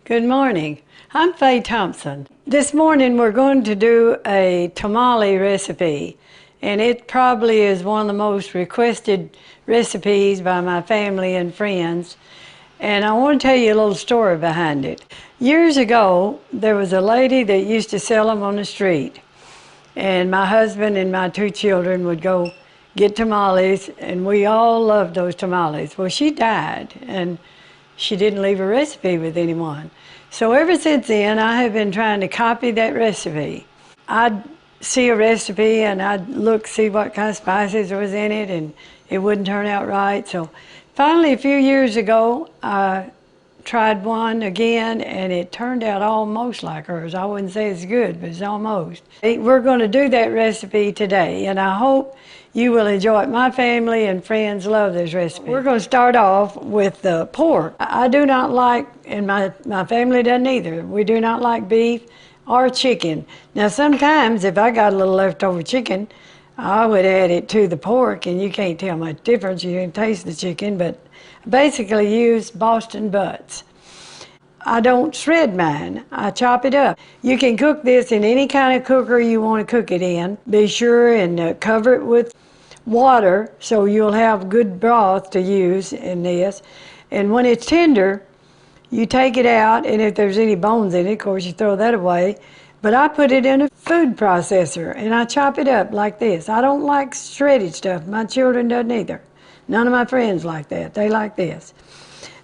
Good morning. I'm Faye Thompson. This morning we're going to do a tamale recipe, and it probably is one of the most requested recipes by my family and friends. And I want to tell you a little story behind it. Years ago, there was a lady that used to sell them on the street, and my husband and my two children would go get tamales, and we all loved those tamales. Well, she died, and she didn't leave a recipe with anyone. So ever since then, I have been trying to copy that recipe. I'd see a recipe and I'd look, see what kind of spices was in it, and it wouldn't turn out right. So finally, a few years ago, I tried one again, and it turned out almost like hers. I wouldn't say it's good, but it's almost. We're going to do that recipe today, and I hope you will enjoy it. My family and friends love this recipe. We're going to start off with the pork. I do not like, and my family doesn't either, we do not like beef or chicken. Now sometimes if I got a little leftover chicken, I would add it to the pork, and you can't tell much difference. You can taste the chicken, but I basically use Boston butts. I don't shred mine, I chop it up. You can cook this in any kind of cooker you want to cook it in. Be sure and cover it with water so you'll have good broth to use in this. And when it's tender, you take it out, and if there's any bones in it, of course you throw that away. But I put it in a food processor and I chop it up like this. I don't like shredded stuff. My children don't either. None of my friends like that. They like this.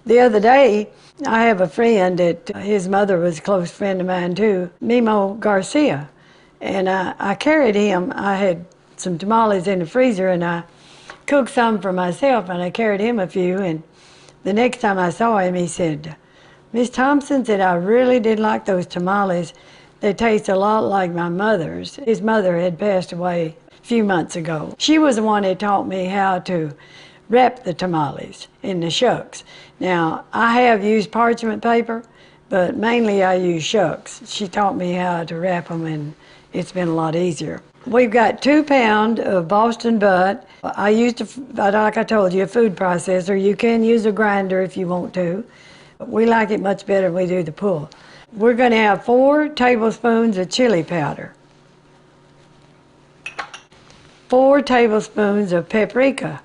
The other day, I have a friend that his mother was a close friend of mine too, Mimo Garcia. And I carried him. I had some tamales in the freezer, and I cooked some for myself, and I carried him a few. And the next time I saw him, he said, "Miss Thompson," said, "I really did like those tamales. They taste a lot like my mother's." His mother had passed away a few months ago. She was the one that taught me how to wrap the tamales in the shucks. Now, I have used parchment paper, but mainly I use shucks. She taught me how to wrap them, and it's been a lot easier. We've got 2 pounds of Boston butt. I used, like I told you, a food processor. You can use a grinder if you want to. We like it much better when we do the pull. We're going to have 4 tablespoons of chili powder, 4 tablespoons of paprika,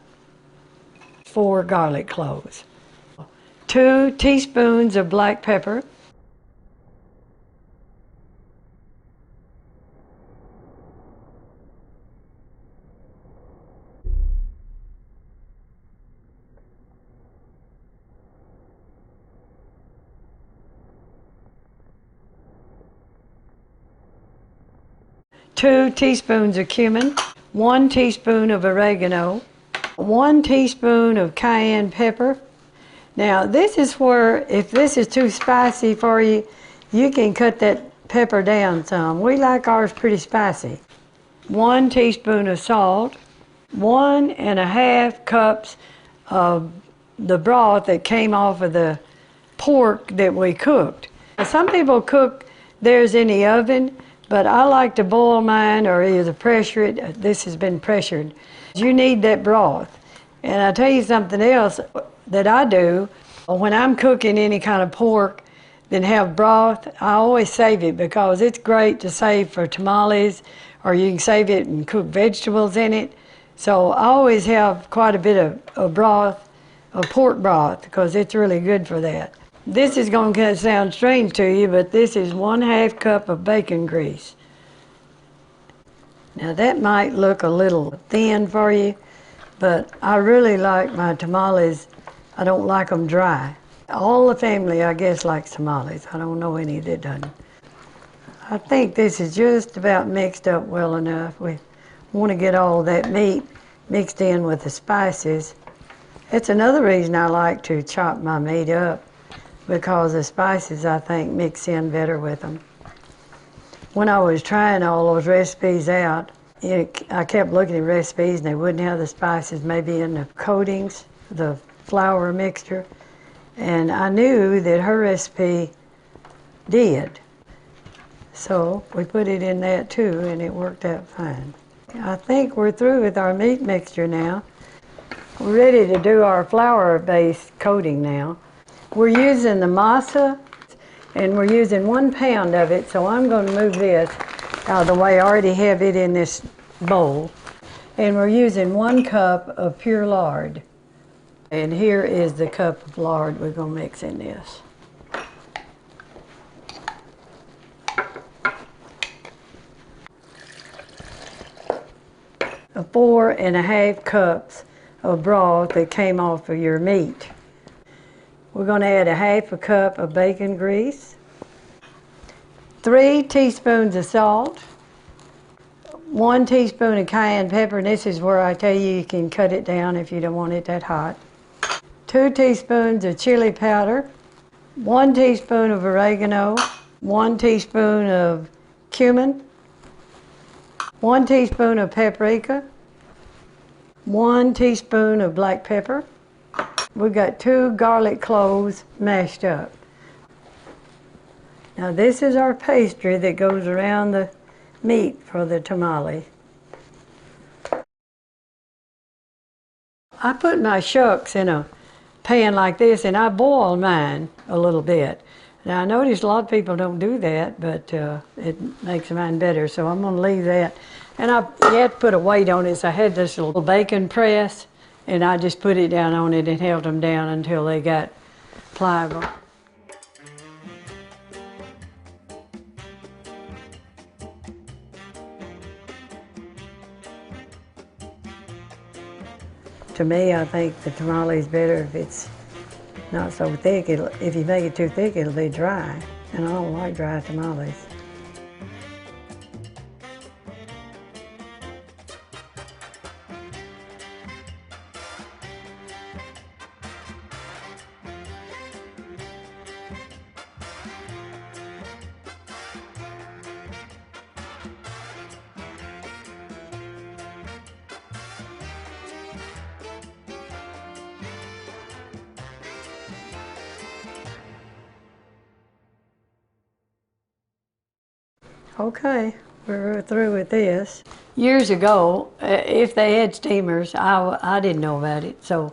4 garlic cloves, 2 teaspoons of black pepper, 2 teaspoons of cumin, 1 teaspoon of oregano, 1 teaspoon of cayenne pepper. Now this is where, if this is too spicy for you, you can cut that pepper down some. We like ours pretty spicy. 1 teaspoon of salt, 1½ cups of the broth that came off of the pork that we cooked. Now, some people cook theirs in the oven, but I like to boil mine or either pressure it. This has been pressured. You need that broth. And I'll tell you something else that I do. When I'm cooking any kind of pork that have broth, I always save it because it's great to save for tamales, or you can save it and cook vegetables in it. So I always have quite a bit of broth, of pork broth, because it's really good for that. This is going to sound strange to you, but this is 1/2 cup of bacon grease. Now that might look a little thin for you, but I really like my tamales. I don't like them dry. All the family, I guess, likes tamales. I don't know any that doesn't. I think this is just about mixed up well enough. We want to get all that meat mixed in with the spices. It's another reason I like to chop my meat up, because the spices, I think, mix in better with them. When I was trying all those recipes out, I kept looking at recipes and they wouldn't have the spices maybe in the coatings, the flour mixture, and I knew that her recipe did. So we put it in that too, and it worked out fine. I think we're through with our meat mixture now. We're ready to do our flour-based coating now. We're using the masa. And we're using 1 pound of it, so I'm going to move this out of the way. I already have it in this bowl. And we're using 1 cup of pure lard. And here is the cup of lard we're going to mix in this. A 4½ cups of broth that came off of your meat. We're going to add 1/2 cup of bacon grease, 3 teaspoons of salt, 1 teaspoon of cayenne pepper, and this is where I tell you you can cut it down if you don't want it that hot. 2 teaspoons of chili powder, 1 teaspoon of oregano, 1 teaspoon of cumin, 1 teaspoon of paprika, 1 teaspoon of black pepper. We got 2 garlic cloves mashed up. Now this is our pastry that goes around the meat for the tamale. I put my shucks in a pan like this and I boil mine a little bit. Now I notice a lot of people don't do that, but it makes mine better, so I'm going to leave that. And you have to put a weight on it, so I had this little bacon press and I just put it down on it and held them down until they got pliable. To me, I think the tamale is better if it's not so thick. If you make it too thick, it'll be dry. And I don't like dry tamales. Okay, we're through with this. Years ago, if they had steamers, I didn't know about it, so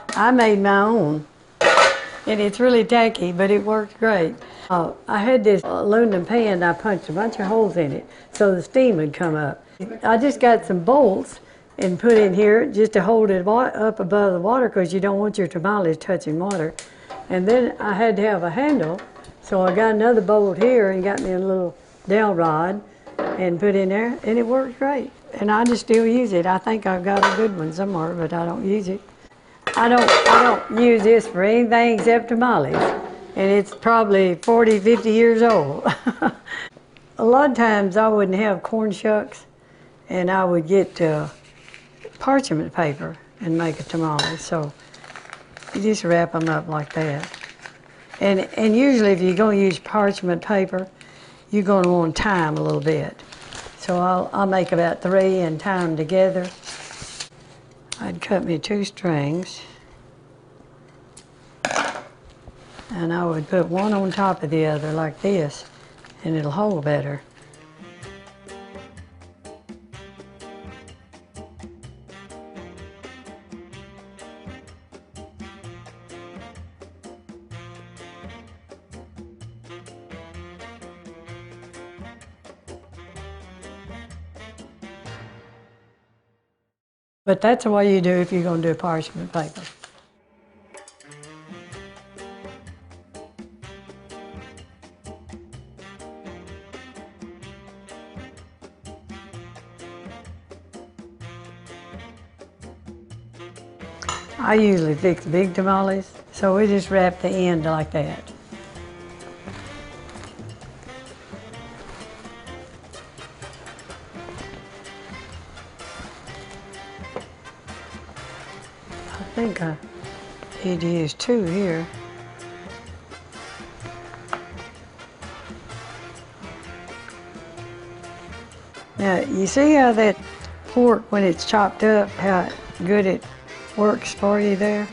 I made my own. And it's really tacky, but it worked great. I had this aluminum pan, I punched a bunch of holes in it so the steam would come up. I just got some bolts and put in here just to hold it up above the water because you don't want your tamales touching water. And then I had to have a handle, so I got another bolt here and got me a little dowel rod and put in there, and it worked great. And I just still use it. I think I've got a good one somewhere, but I don't use it. I don't use this for anything except tamales, and it's probably 40, 50 years old. A lot of times I wouldn't have corn shucks, and I would get parchment paper and make a tamale. So you just wrap them up like that. And usually if you're going to use parchment paper, you're going to want to tie them a little bit. So I'll make about 3 and tie them together. I'd cut me 2 strings. And I would put one on top of the other like this, and it'll hold better. But that's the way you do if you're going to do parchment paper. I usually fix big tamales, so we just wrap the end like that. I think I need to use 2 here. Now, you see how that pork, when it's chopped up, how good it works for you there?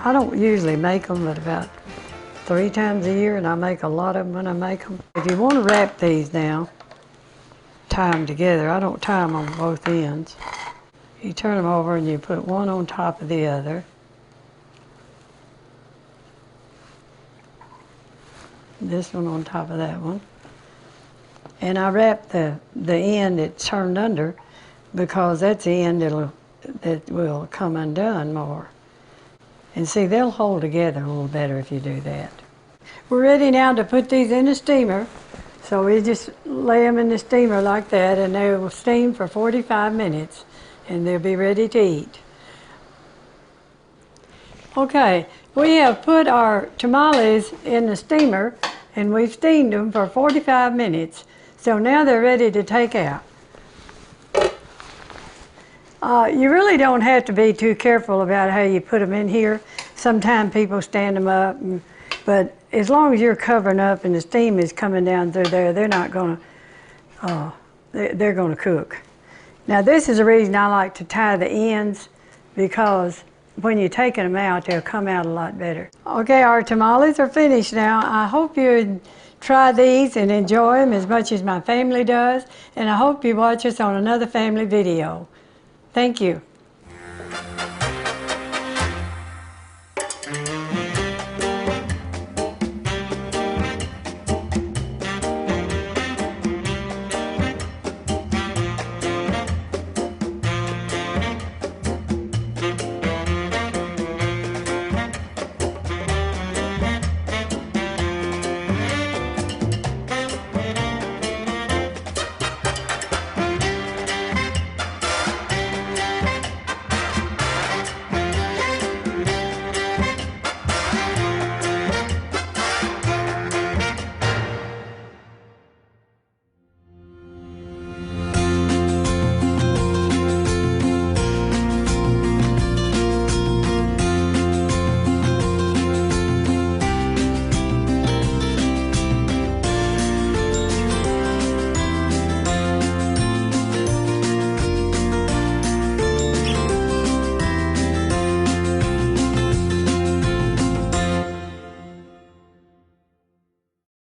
I don't usually make them, but about 3 times a year, and I make a lot of them when I make them. If you want to wrap these now, tie them together. I don't tie them on both ends. You turn them over and you put one on top of the other. This one on top of that one. And I wrap the end that's turned under because that's the end that will come undone more. And see, they'll hold together a little better if you do that. We're ready now to put these in the steamer. So we just lay them in the steamer like that, and they will steam for 45 minutes, and they'll be ready to eat. Okay, we have put our tamales in the steamer, and we've steamed them for 45 minutes. So now they're ready to take out. You really don't have to be too careful about how you put them in here. Sometimes people stand them up, but as long as you're covering up and the steam is coming down through there, they're not going to, they're going to cook. Now this is the reason I like to tie the ends, because when you're taking them out, they'll come out a lot better. Okay, our tamales are finished now. I hope you try these and enjoy them as much as my family does, and I hope you watch us on another family video. Thank you.